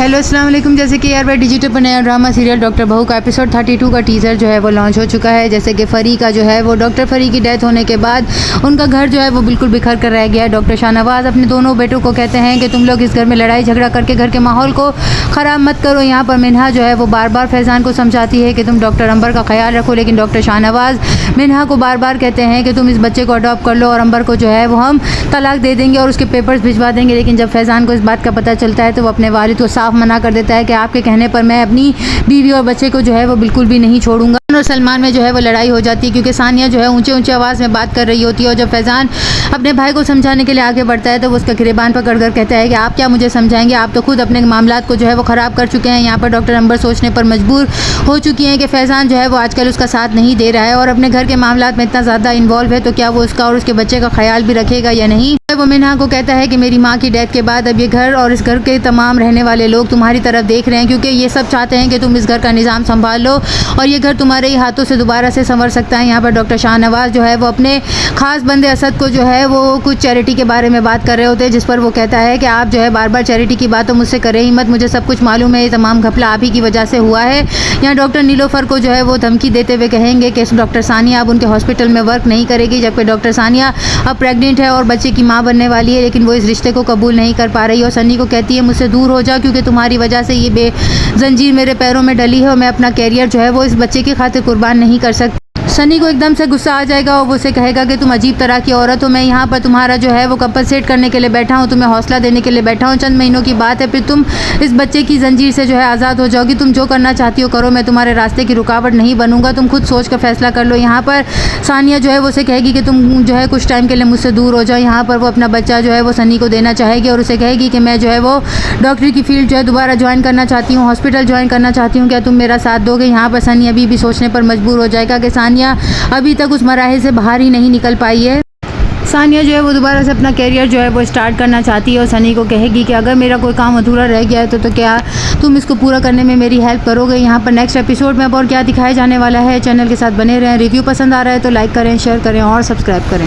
Hello अस्सलाम वालेकुम। जैसे कि यार डिजिटल पर नया ड्रामा सीरियल डॉक्टर बहू का एपिसोड 32 का टीज़र जो है वो लॉन्च हो चुका है। जैसे कि फ़री का जो है वो डॉक्टर फ़री की डेथ होने के बाद उनका घर जो है वो बिल्कुल बिखर कर रह गया है। डॉक्टर शाहनवाज अपने दोनों बेटों को कहते हैं कि तुम लोग इस घर में लड़ाई झगड़ा करके घर के माहौल को ख़राब मत करो। यहाँ पर मिन्हा जो है वो बार बार फैज़ान को समझाती है कि तुम डॉक्टर अंबर का ख्याल रखो, लेकिन डॉक्टर शाहनवाज मिन्हा को बार बार कहते हैं कि तुम इस बच्चे को अडॉप्ट कर लो और अंबर को जो है वो हम तलाक दे देंगे और उसके पेपर्स भिजवा देंगे। लेकिन जब फैज़ान को इस बात का पता चलता है तो वो अपने वालिद को साफ मना कर देता है कि आपके कहने पर मैं अपनी बीवी और बच्चे को जो है वो बिल्कुल भी नहीं छोड़ूंगा। और सलमान में जो है वो लड़ाई हो जाती है क्योंकि सानिया जो है ऊंचे ऊंचे आवाज़ में बात कर रही होती है और जब फैज़ान अपने भाई को समझाने के लिए आगे बढ़ता है तो वो उसका गिरेबान पकड़ कर कहता है कि आप क्या मुझे समझाएंगे, आप तो खुद अपने मामलात को जो है वो ख़राब कर चुके हैं। यहाँ पर डॉक्टर अंबर सोचने पर मजबूर हो चुकी हैं कि फैज़ान जो है वो आजकल उसका साथ नहीं दे रहा है और अपने घर के मामलात में इतना ज़्यादा इन्वॉल्व है, तो क्या वो उसका और उसके बच्चे का ख्याल भी रखेगा या नहीं। वो मिन्हा को कहता है कि मेरी माँ की डेथ के बाद अब ये घर और इस घर के तमाम रहने वाले लोग तुम्हारी तरफ देख रहे हैं क्योंकि ये सब चाहते हैं कि तुम इस घर का निज़ाम संभाल लो और ये घर तुम्हारे ही हाथों से दोबारा से संवर सकता है। यहाँ पर डॉक्टर शाहनवाज जो है वो अपने खास बंदे असद को जो है वो कुछ चैरिटी के बारे में बात कर रहे होते हैं, जिस पर वो कहता है कि आप जो है बार बार चैरिटी की बात तो मुझसे करें ही मत, मुझे सब कुछ मालूम है, ये तमाम घपला आप ही की वजह से हुआ है। यहाँ डॉक्टर नीलोफर को जो है वो धमकी देते हुए कहेंगे कि डॉक्टर सानिया अब उनके हॉस्पिटल में वर्क नहीं करेगी, जबकि डॉक्टर सानिया अब प्रेग्नेंट है और बच्चे की माँ बनने वाली है, लेकिन वो इस रिश्ते को कबूल नहीं कर पा रही और सन्नी को कहती है मुझसे दूर हो जाओ क्योंकि तुम्हारी वजह से ये जंजीर मेरे पैरों में डली है और मैं अपना कैरियर जो है वो इस बच्चे की खातिर कुर्बान नहीं कर सकती। सनी को एकदम से गुस्सा आ जाएगा और वो उसे कहेगा कि तुम अजीब तरह की औरत हो, मैं यहाँ पर तुम्हारा जो है वो कंपनसेट करने के लिए बैठा हूँ, तुम्हें हौसला देने के लिए बैठा हूँ, चंद महीनों की बात है फिर तुम इस बच्चे की जंजीर से जो है आज़ाद हो जाओगी, तुम जो करना चाहती हो करो, मैं तुम्हारे रास्ते की रुकावट नहीं बनूंगा, तुम खुद सोच कर फैसला कर लो। यहाँ पर सानिया जो है वो उसे कहेगी कि तुम जो है कुछ टाइम के लिए मुझसे दूर हो जाओ। यहाँ पर वो अपना बच्चा जो है वो सनी को देना चाहेगी और उसे कहेगी कि मैं जो है वो डॉक्टरी की फील्ड जो है दोबारा ज्वाइन करना चाहती हूँ, हॉस्पिटल ज्वाइन करना चाहती हूँ, क्या तुम मेरा साथ दोगे। यहाँ पर सनी अभी भी सोचने पर मजबूर हो जाएगा कि सानिया अभी तक उस मराहिल से बाहर ही नहीं निकल पाई है। सानिया जो है वो दोबारा से अपना कैरियर जो है वो स्टार्ट करना चाहती है और सनी को कहेगी कि अगर मेरा कोई काम अधूरा रह गया है तो क्या तुम इसको पूरा करने में मेरी हेल्प करोगे। यहाँ पर नेक्स्ट एपिसोड में अब और क्या दिखाया जाने वाला है, चैनल के साथ बने रहें। रिव्यू पसंद आ रहा है तो लाइक करें, शेयर करें और सब्सक्राइब करें।